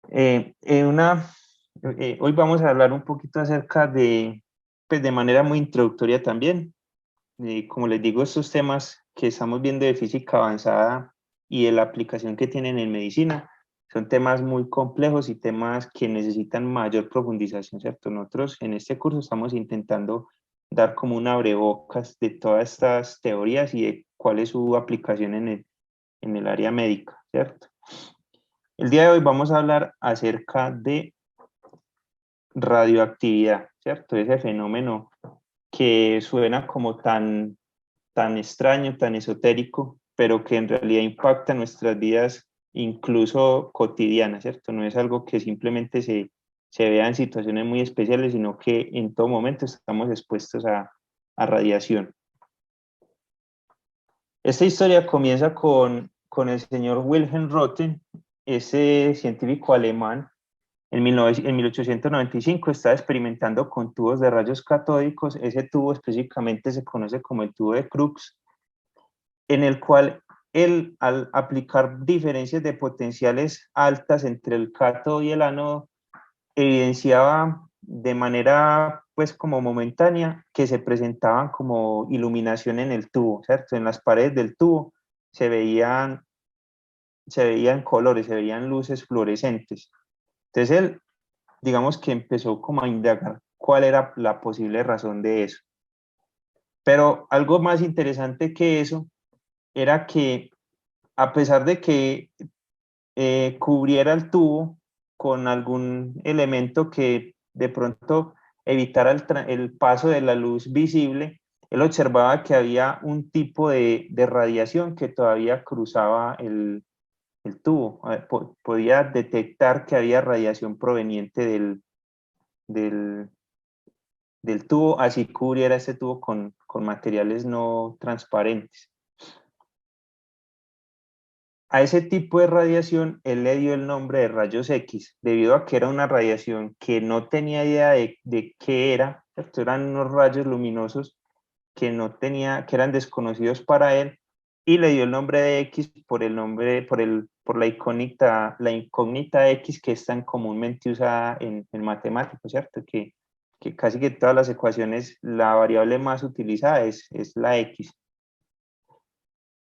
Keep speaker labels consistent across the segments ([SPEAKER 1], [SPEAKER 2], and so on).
[SPEAKER 1] Eh, eh, una, Hoy vamos a hablar un poquito acerca de, pues de manera muy introductoria también, como les digo, estos temas que estamos viendo de física avanzada y de la aplicación que tienen en medicina, son temas muy complejos y temas que necesitan mayor profundización, ¿cierto? Nosotros en este curso estamos intentando dar como un abrebocas de todas estas teorías y de cuál es su aplicación en el área médica, ¿cierto? El día de hoy vamos a hablar acerca de radioactividad, ¿cierto? Ese fenómeno que suena como tan extraño, tan esotérico, pero que en realidad impacta nuestras vidas incluso cotidianas, ¿cierto? No es algo que simplemente se vea en situaciones muy especiales, sino que en todo momento estamos expuestos a radiación. Esta historia comienza con el señor Wilhelm Röntgen, ese científico alemán. En 1895 estaba experimentando con tubos de rayos catódicos. Ese tubo específicamente se conoce como el tubo de Crookes, en el cual él, al aplicar diferencias de potenciales altas entre el cátodo y el ánodo, evidenciaba de manera pues como momentánea que se presentaban como iluminación en el tubo, ¿cierto? En las paredes del tubo se veían, se veían colores, se veían luces fluorescentes. Entonces él, digamos que empezó como a indagar cuál era la posible razón de eso. Pero algo más interesante que eso era que a pesar de que cubriera el tubo con algún elemento que de pronto evitara el paso de la luz visible, él observaba que había un tipo de radiación que todavía cruzaba el tubo. Podía detectar que había radiación proveniente del, del tubo, así cubriera ese tubo con materiales no transparentes. A ese tipo de radiación él le dio el nombre de rayos X, debido a que era una radiación que no tenía idea de qué era, ¿cierto? Eran unos rayos luminosos que no tenía, que eran desconocidos para él, y le dio el nombre de X por el nombre, por la incógnita X que es tan comúnmente usada en matemáticas, ¿cierto? Que casi que todas las ecuaciones, la variable más utilizada es la X.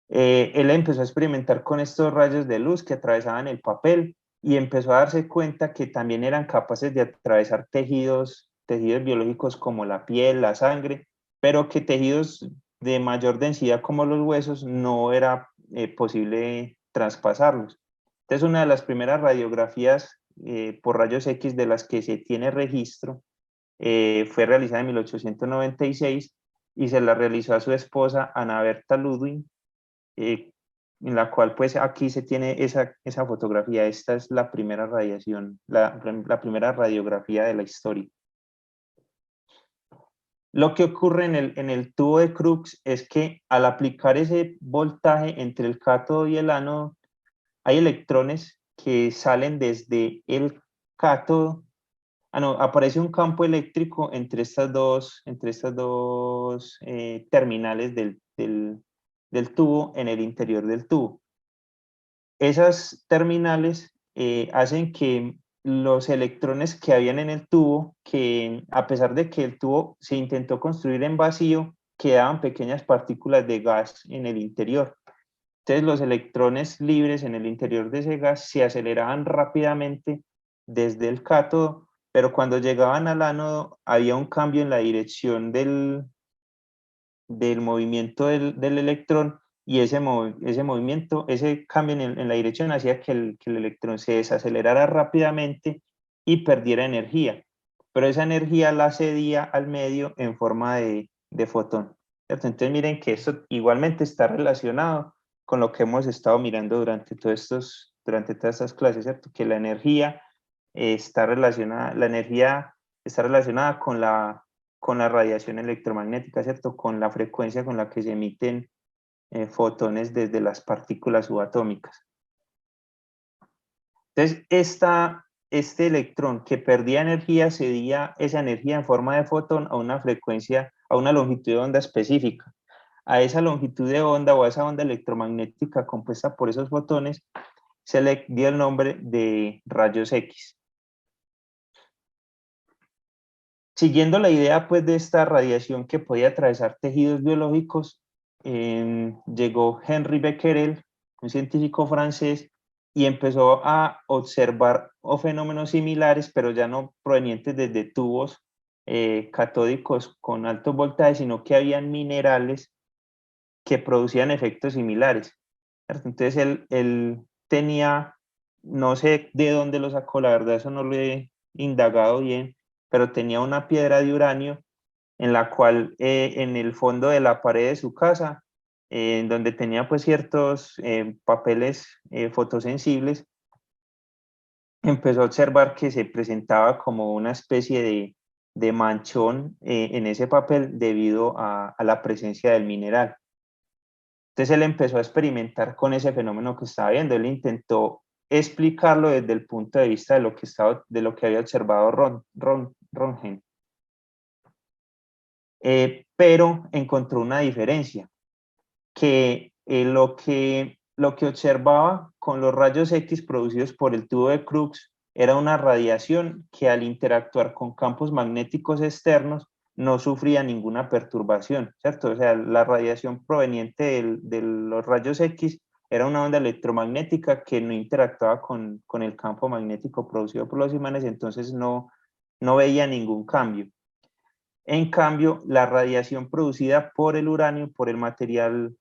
[SPEAKER 1] Él empezó a experimentar con estos rayos de luz que atravesaban el papel y empezó a darse cuenta que también eran capaces de atravesar tejidos biológicos como la piel, la sangre, pero que tejidos de mayor densidad como los huesos no era posible traspasarlos. Entonces, una de las primeras radiografías por rayos X de las que se tiene registro fue realizada en 1896 y se la realizó a su esposa Ana Berta Ludwig, eh, en la cual pues aquí se tiene esa fotografía. Esta es la primera radiación, la primera radiografía de la historia. Lo que ocurre en el tubo de Crookes es que al aplicar ese voltaje entre el cátodo y el ánodo, hay electrones que salen desde el cátodo. No, aparece un campo eléctrico entre estas dos terminales del tubo en el interior del tubo. Esas terminales hacen que los electrones que habían en el tubo, que a pesar de que el tubo se intentó construir en vacío, quedaban pequeñas partículas de gas en el interior. Entonces los electrones libres en el interior de ese gas se aceleraban rápidamente desde el cátodo, pero cuando llegaban al ánodo había un cambio en la dirección del movimiento del electrón, y ese movimiento, ese cambio en la dirección hacía que el electrón se desacelerara rápidamente y perdiera energía, pero esa energía la cedía al medio en forma de fotón, ¿cierto? Entonces miren que esto igualmente está relacionado con lo que hemos estado mirando durante todas estas clases, ¿cierto? Que la energía la energía está relacionada con la radiación electromagnética, ¿cierto? Con la frecuencia con la que se emiten fotones desde las partículas subatómicas. Entonces, este electrón que perdía energía cedía esa energía en forma de fotón a una frecuencia, a una longitud de onda específica. A esa longitud de onda o a esa onda electromagnética compuesta por esos fotones se le dio el nombre de rayos X. Siguiendo la idea pues de esta radiación que podía atravesar tejidos biológicos, llegó Henri Becquerel, un científico francés, y empezó a observar fenómenos similares, pero ya no provenientes desde tubos catódicos con altos voltajes, sino que habían minerales que producían efectos similares, ¿cierto? Entonces él tenía, no sé de dónde lo sacó, la verdad eso no lo he indagado bien, pero tenía una piedra de uranio en la cual en el fondo de la pared de su casa, en donde tenía pues ciertos papeles fotosensibles, empezó a observar que se presentaba como una especie de manchón en ese papel debido a la presencia del mineral. Entonces él empezó a experimentar con ese fenómeno que estaba viendo. Él intentó explicarlo desde el punto de vista de lo que había observado Röntgen. Pero encontró una diferencia, que lo que observaba con los rayos X producidos por el tubo de Crookes era una radiación que al interactuar con campos magnéticos externos no sufría ninguna perturbación, ¿cierto? O sea, la radiación proveniente de los rayos X era una onda electromagnética que no interactuaba con el campo magnético producido por los imanes, entonces no veía ningún cambio. En cambio, la radiación producida por el uranio, por el material,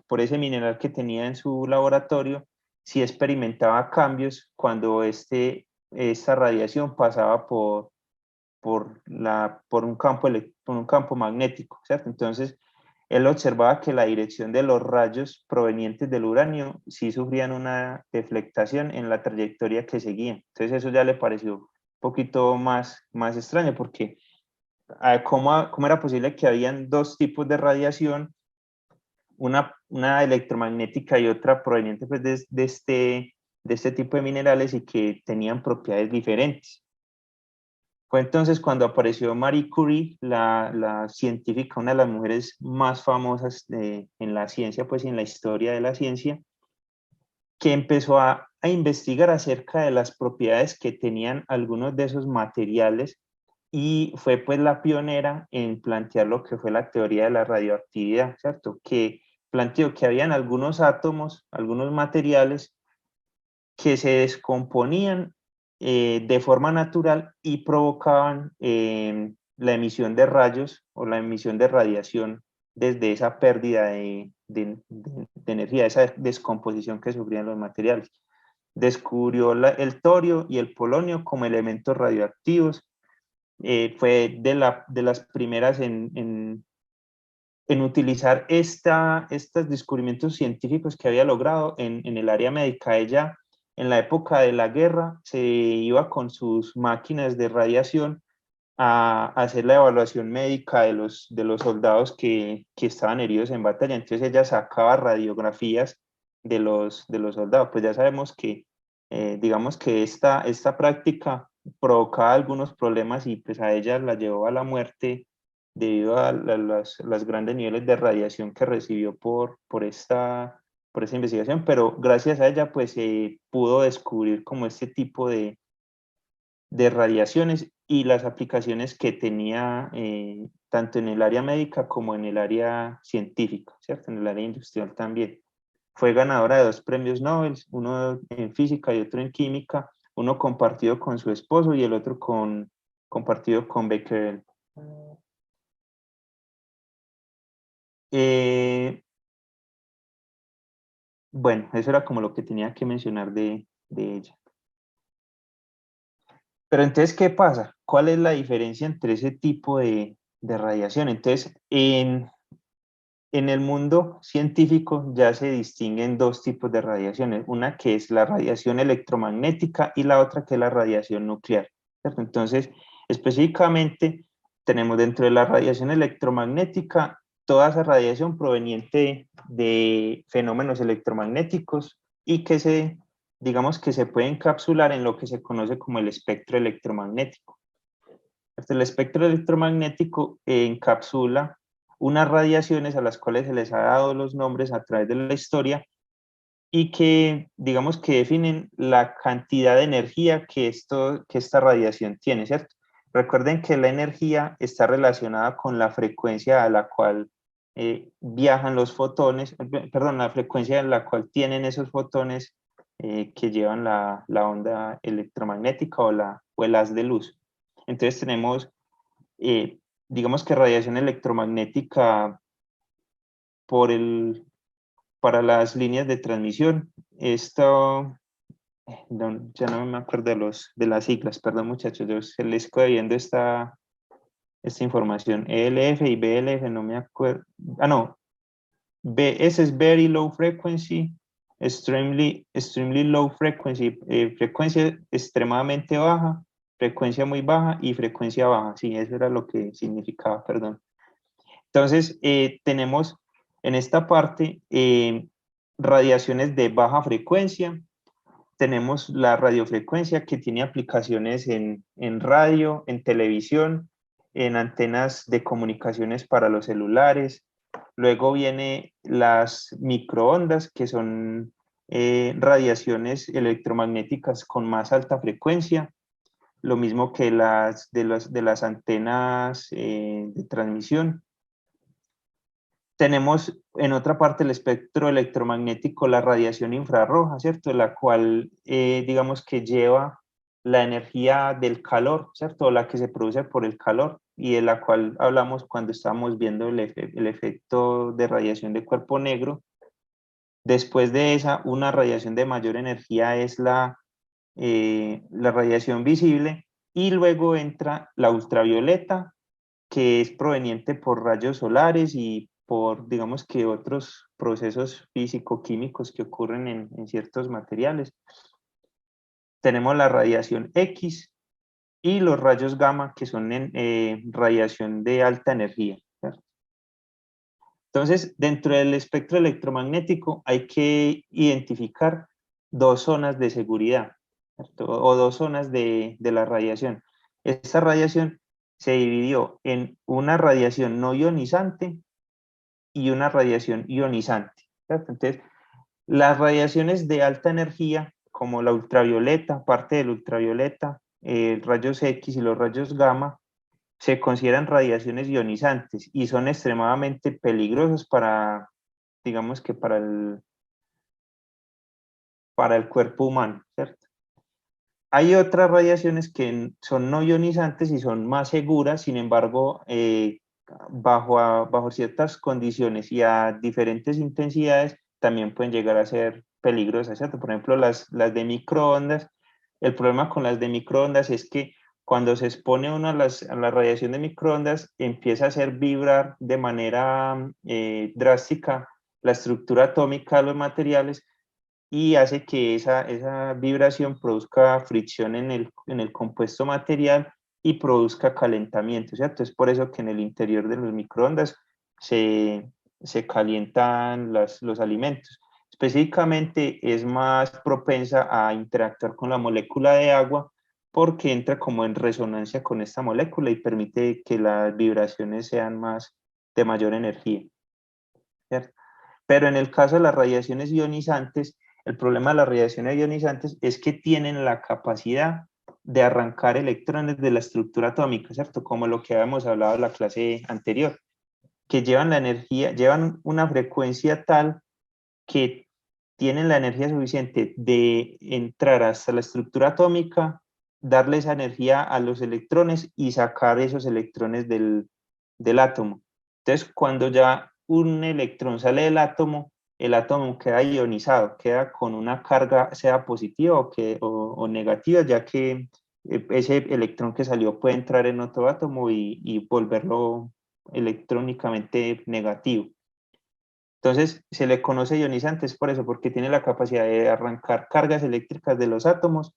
[SPEAKER 1] por ese mineral que tenía en su laboratorio, sí experimentaba cambios cuando esta radiación pasaba por un campo magnético, ¿cierto? Entonces, él observaba que la dirección de los rayos provenientes del uranio sí sufrían una deflectación en la trayectoria que seguían. Entonces, eso ya le pareció un poquito más extraño porque cómo era posible que habían dos tipos de radiación, una electromagnética y otra proveniente pues, de este tipo de minerales y que tenían propiedades diferentes. Fue entonces cuando apareció Marie Curie, la científica, una de las mujeres más famosas en la ciencia, pues en la historia de la ciencia, que empezó a investigar acerca de las propiedades que tenían algunos de esos materiales y fue pues la pionera en plantear lo que fue la teoría de la radioactividad, ¿cierto? Que planteó que habían algunos átomos, algunos materiales que se descomponían de forma natural y provocaban la emisión de rayos o la emisión de radiación desde esa pérdida de energía, esa descomposición que sufrían los materiales. Descubrió el torio y el polonio como elementos radioactivos. Fue de las primeras en utilizar estos descubrimientos científicos que había logrado en el área médica. Ella, en la época de la guerra, se iba con sus máquinas de radiación a hacer la evaluación médica de los soldados que estaban heridos en batalla. Entonces ella sacaba radiografías de los soldados. Pues ya sabemos que, digamos que esta práctica provocaba algunos problemas y pues a ella la llevó a la muerte debido a los grandes niveles de radiación que recibió por esta investigación, pero gracias a ella pues se pudo descubrir como este tipo de radiaciones y las aplicaciones que tenía tanto en el área médica como en el área científica, ¿cierto? En el área industrial también. Fue ganadora de 2 premios Nobel, uno en física y otro en química, uno compartido con su esposo y el otro compartido con Becquerel. Eh, bueno, eso era como lo que tenía que mencionar de ella. Pero entonces, ¿qué pasa? ¿Cuál es la diferencia entre ese tipo de radiación? Entonces, en el mundo científico ya se distinguen dos tipos de radiaciones, una que es la radiación electromagnética y la otra que es la radiación nuclear, ¿cierto? Entonces, específicamente, tenemos dentro de la radiación electromagnética toda esa radiación proveniente de fenómenos electromagnéticos y digamos que se puede encapsular en lo que se conoce como el espectro electromagnético. El espectro electromagnético encapsula unas radiaciones a las cuales se les ha dado los nombres a través de la historia y que, digamos, que definen la cantidad de energía que esta radiación tiene, ¿cierto? Recuerden que la energía está relacionada con la frecuencia a la cual viajan los fotones, perdón, la frecuencia en la cual tienen esos fotones que llevan la onda electromagnética o el haz de luz. Entonces tenemos, digamos que radiación electromagnética por para las líneas de transmisión. Esto, ya no me acuerdo de las siglas, perdón muchachos, yo se les estoy viendo esta información. ELF y BLF, no me acuerdo. Ah, no. Ese es Very Low Frequency, extremely Low Frequency, frecuencia extremadamente baja, frecuencia muy baja y frecuencia baja. Sí, eso era lo que significaba, perdón. Entonces, tenemos en esta parte radiaciones de baja frecuencia. Tenemos la radiofrecuencia que tiene aplicaciones en radio, en televisión, en antenas de comunicaciones para los celulares. Luego viene las microondas, que son radiaciones electromagnéticas con más alta frecuencia. Lo mismo que de las antenas de transmisión. Tenemos en otra parte el espectro electromagnético, la radiación infrarroja, ¿cierto? La cual, digamos que lleva la energía del calor, ¿cierto? La que se produce por el calor y de la cual hablamos cuando estábamos viendo el efecto de radiación de cuerpo negro. Después de esa, una radiación de mayor energía es la radiación visible y luego entra la ultravioleta, que es proveniente por rayos solares y por, digamos que otros procesos físico-químicos que ocurren en ciertos materiales. Tenemos la radiación X y los rayos gamma, que son radiación de alta energía, ¿cierto? Entonces, dentro del espectro electromagnético hay que identificar dos zonas de seguridad, ¿cierto? O dos zonas de la radiación. Esta radiación se dividió en una radiación no ionizante y una radiación ionizante, ¿cierto? Entonces, las radiaciones de alta energía, como la ultravioleta, parte del ultravioleta, rayos X y los rayos gamma, se consideran radiaciones ionizantes y son extremadamente peligrosos para, digamos que para el cuerpo humano, ¿cierto? Hay otras radiaciones que son no ionizantes y son más seguras, sin embargo, bajo ciertas condiciones y a diferentes intensidades, también pueden llegar a ser peligrosas, ¿cierto? Por ejemplo, las de microondas. El problema con las de microondas es que cuando se expone uno a la radiación de microondas, empieza a hacer vibrar de manera drástica la estructura atómica de los materiales y hace que esa vibración produzca fricción en el compuesto material y produzca calentamiento, ¿cierto? Es por eso que en el interior de los microondas se calientan los alimentos. Específicamente es más propensa a interactuar con la molécula de agua porque entra como en resonancia con esta molécula y permite que las vibraciones sean de mayor energía, ¿cierto? Pero en el caso de las radiaciones ionizantes, el problema de las radiaciones ionizantes es que tienen la capacidad de arrancar electrones de la estructura atómica, ¿cierto? Como lo que habíamos hablado en la clase anterior, que llevan la energía, llevan una frecuencia tal que tienen la energía suficiente de entrar hasta la estructura atómica, darle esa energía a los electrones y sacar esos electrones del átomo. Entonces, cuando ya un electrón sale del átomo, el átomo queda ionizado, queda con una carga, sea positiva o negativa, ya que ese electrón que salió puede entrar en otro átomo y volverlo electrónicamente negativo. Entonces, se le conoce ionizante, es por eso, porque tiene la capacidad de arrancar cargas eléctricas de los átomos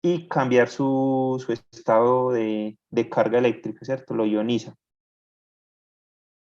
[SPEAKER 1] y cambiar su estado de carga eléctrica, ¿cierto? Lo ioniza.